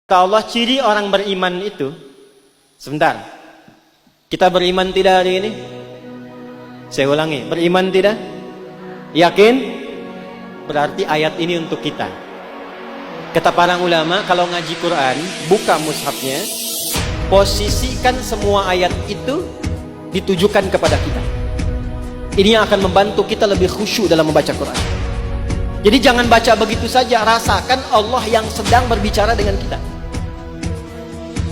Kata Allah, ciri orang beriman itu, sebentar, kita beriman tidak hari ini? Saya ulangi, beriman tidak? Yakin? Berarti ayat ini untuk kita. Kata para ulama, kalau ngaji Quran, buka mushafnya, posisikan semua ayat itu ditujukan kepada kita. Ini yang akan membantu kita lebih khusyuk dalam membaca Quran. Jadi jangan baca begitu saja, rasakan Allah yang sedang berbicara dengan kita.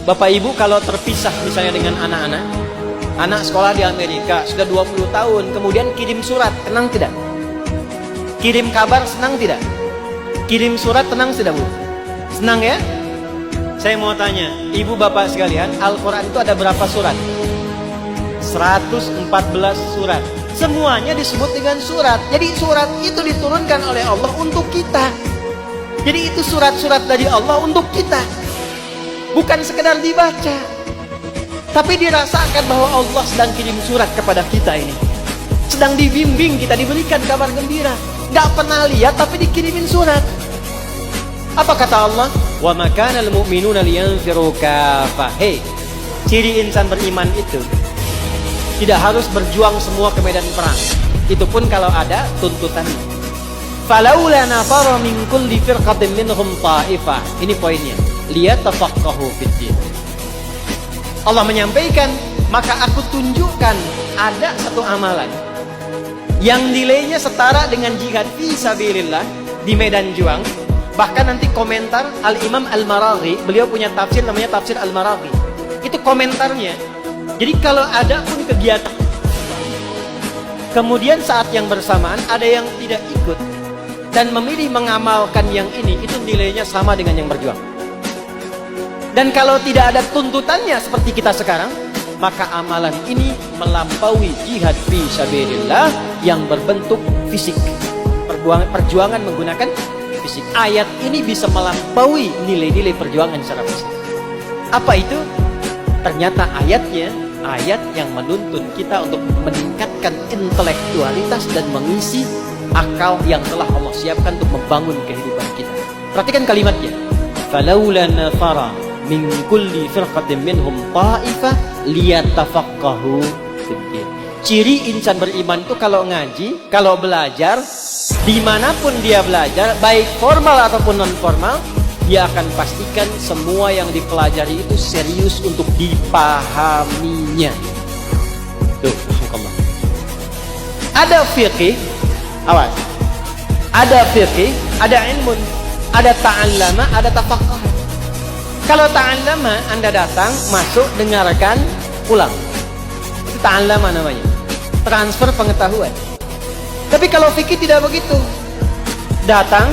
Bapak Ibu kalau terpisah misalnya dengan anak-anak, anak sekolah di Amerika sudah 20 tahun, kemudian kirim surat, tenang tidak? Kirim kabar, senang tidak? Kirim surat, tenang tidak Bu? Senang ya? Saya mau tanya, ibu bapak sekalian, Al-Quran itu ada berapa surat? 114 surat. Semuanya disebut dengan surat. Jadi surat itu diturunkan oleh Allah untuk kita. Jadi itu surat-surat dari Allah untuk kita. Bukan sekedar dibaca, tapi dirasakan bahwa Allah sedang kirim surat kepada kita ini. Sedang dibimbing kita, diberikan kabar gembira. Gak pernah lihat tapi dikirimin surat. Apa kata Allah? Wa ma kana al-mu'minuna liyanfiru kaffah. Hei, ciri insan beriman itu tidak harus berjuang semua ke medan perang. Itu pun kalau ada tuntutannya. Falaula nafara min kulli firqatin minhum ta'ifah. Ini poinnya. Liyatafaqahu fid-din. Allah menyampaikan, maka aku tunjukkan ada satu amalan yang nilainya setara dengan jihad fi sabilillah di medan juang. Bahkan nanti komentar Al-Imam Al-Maraghi, beliau punya tafsir namanya Tafsir Al-Maraghi. Itu komentarnya. Jadi kalau ada pun kegiatan, kemudian saat yang bersamaan ada yang tidak ikut dan memilih mengamalkan yang ini, itu nilainya sama dengan yang berjuang. Dan kalau tidak ada tuntutannya seperti kita sekarang, maka amalan ini melampaui jihad fi sabilillah yang berbentuk fisik. Perjuangan menggunakan fisik. Ayat ini bisa melampaui nilai-nilai perjuangan secara fisik. Apa itu? Ternyata ayatnya ayat yang menuntun kita untuk meningkatkan intelektualitas dan mengisi akal yang telah Allah siapkan untuk membangun kehidupan kita. Perhatikan kalimatnya. Falaula nafara min kulli firqatin minhum ta'ifah liyatafaqahu fid-din. Ciri insan beriman itu kalau ngaji, kalau belajar, dimanapun dia belajar, baik formal ataupun non formal, dia akan pastikan semua yang dipelajari itu serius untuk dipahaminya. Tuh, subhanallah. Ada fikih, awas. Ada fikih, ada ilmu, ada ta'allama, ada tafaqah. Kalau ta'allama, Anda datang, masuk, dengarkan, pulang. Itu ta'allama namanya. Transfer pengetahuan. Tapi kalau fikih tidak begitu. Datang,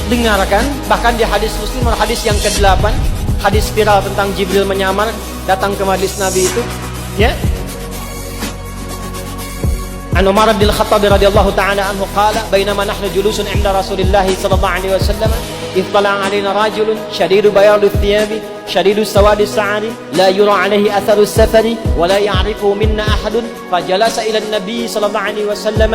dengarkan, bahkan di hadis Muslim, hadis yang ke-8, hadis viral tentang Jibril menyamar datang ke majlis Nabi itu, ya. An Umar bin Khattab radhiyallahu ta'ala anhu qala bainama nahnu julusun 'inda Rasulillah sallallahu alaihi wasallam ittala 'alaina rajulun shadidu bayadi thiyabi shadidu sawadi sa'ari la yura 'alaihi atharu safari wa la ya'rifu minna ahadun fajalasa ila an-nabi sallallahu alaihi wasallam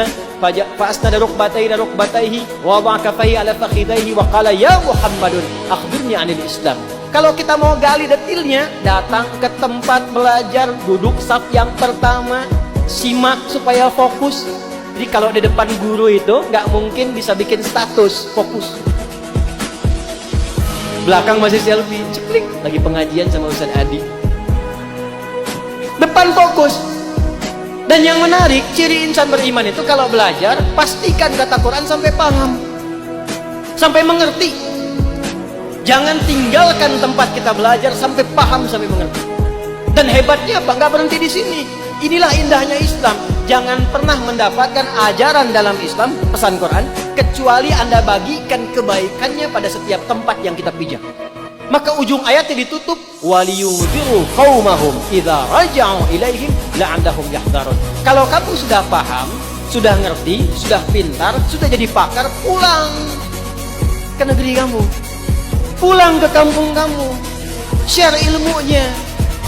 fa asnada rukbatayhi wa wada'a kaffayhi 'ala fakhidayhi wa qala ya Muhammadun akhbirni 'anil Islam. Kalau kita mau gali detailnya, datang ke tempat belajar, duduk saf yang pertama, simak supaya fokus. Jadi kalau di depan guru itu nggak mungkin bisa bikin status, fokus. Belakang masih selfie, ceklik lagi pengajian sama Ustaz Adi. Depan fokus. Dan yang menarik, ciri insan beriman itu kalau belajar, pastikan kata Quran sampai paham, sampai mengerti. Jangan tinggalkan tempat kita belajar sampai paham, sampai mengerti. Dan hebatnya apa? Nggak berhenti di sini. Inilah indahnya Islam. Jangan pernah mendapatkan ajaran dalam Islam, pesan Quran, kecuali Anda bagikan kebaikannya pada setiap tempat yang kita pijak. Maka ujung ayatnya ditutup, waliyunziru qaumahum idza raja'u ilaihim la'allahum yahdharun. Kalau kamu sudah paham, sudah ngerti, sudah pintar, sudah jadi pakar, pulang ke negeri kamu. Pulang ke kampung kamu. Share ilmunya.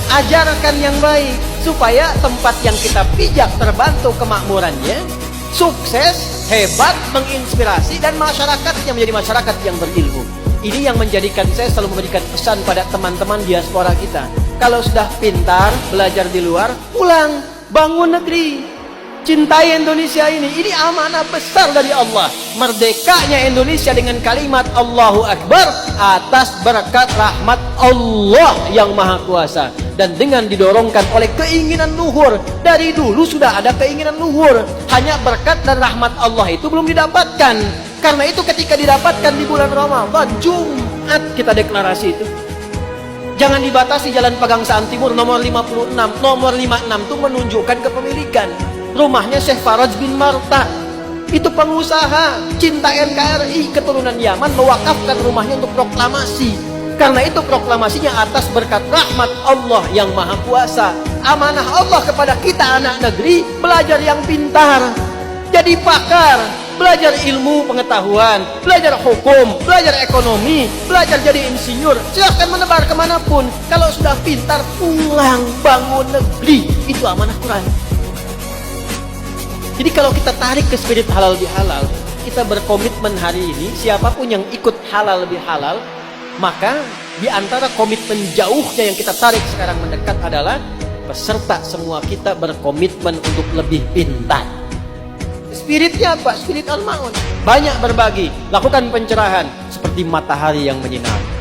Ajarkan yang baik supaya tempat yang kita pijak terbantu kemakmurannya, sukses, hebat, menginspirasi, dan masyarakatnya menjadi masyarakat yang berilmu. Ini yang menjadikan saya selalu memberikan pesan pada teman-teman diaspora kita. Kalau sudah pintar, belajar di luar, pulang, bangun negeri. Cintai Indonesia ini. Ini amanah besar dari Allah. Merdekanya Indonesia dengan kalimat Allahu Akbar atas berkat rahmat Allah yang Maha Kuasa. Dan dengan didorongkan oleh keinginan luhur. Dari dulu sudah ada keinginan luhur. Hanya berkat dan rahmat Allah itu belum didapatkan. Karena itu ketika didapatkan di bulan Ramadan, Jumat kita deklarasi itu. Jangan dibatasi Jalan Pegangsaan Timur nomor 56. Nomor 56 itu menunjukkan kepemilikan. Rumahnya Syekh Faraj bin Marta. Itu pengusaha cinta NKRI keturunan Yaman mewakafkan rumahnya untuk proklamasi. Karena itu proklamasinya atas berkat rahmat Allah yang Maha Kuasa. Amanah Allah kepada kita anak negeri, belajar yang pintar. Jadi pakar, belajar ilmu pengetahuan, belajar hukum, belajar ekonomi, belajar jadi insinyur. Silahkan menebar kemanapun. Kalau sudah pintar, pulang, bangun negeri. Itu amanah Quran. Jadi kalau kita tarik ke spirit halal bihalal, kita berkomitmen hari ini, siapapun yang ikut halal bihalal, maka di antara komitmen jauhnya yang kita tarik sekarang mendekat adalah peserta semua kita berkomitmen untuk lebih pintar. Spiritnya apa? Spirit al-ma'un. Banyak berbagi, lakukan pencerahan seperti matahari yang menyinari.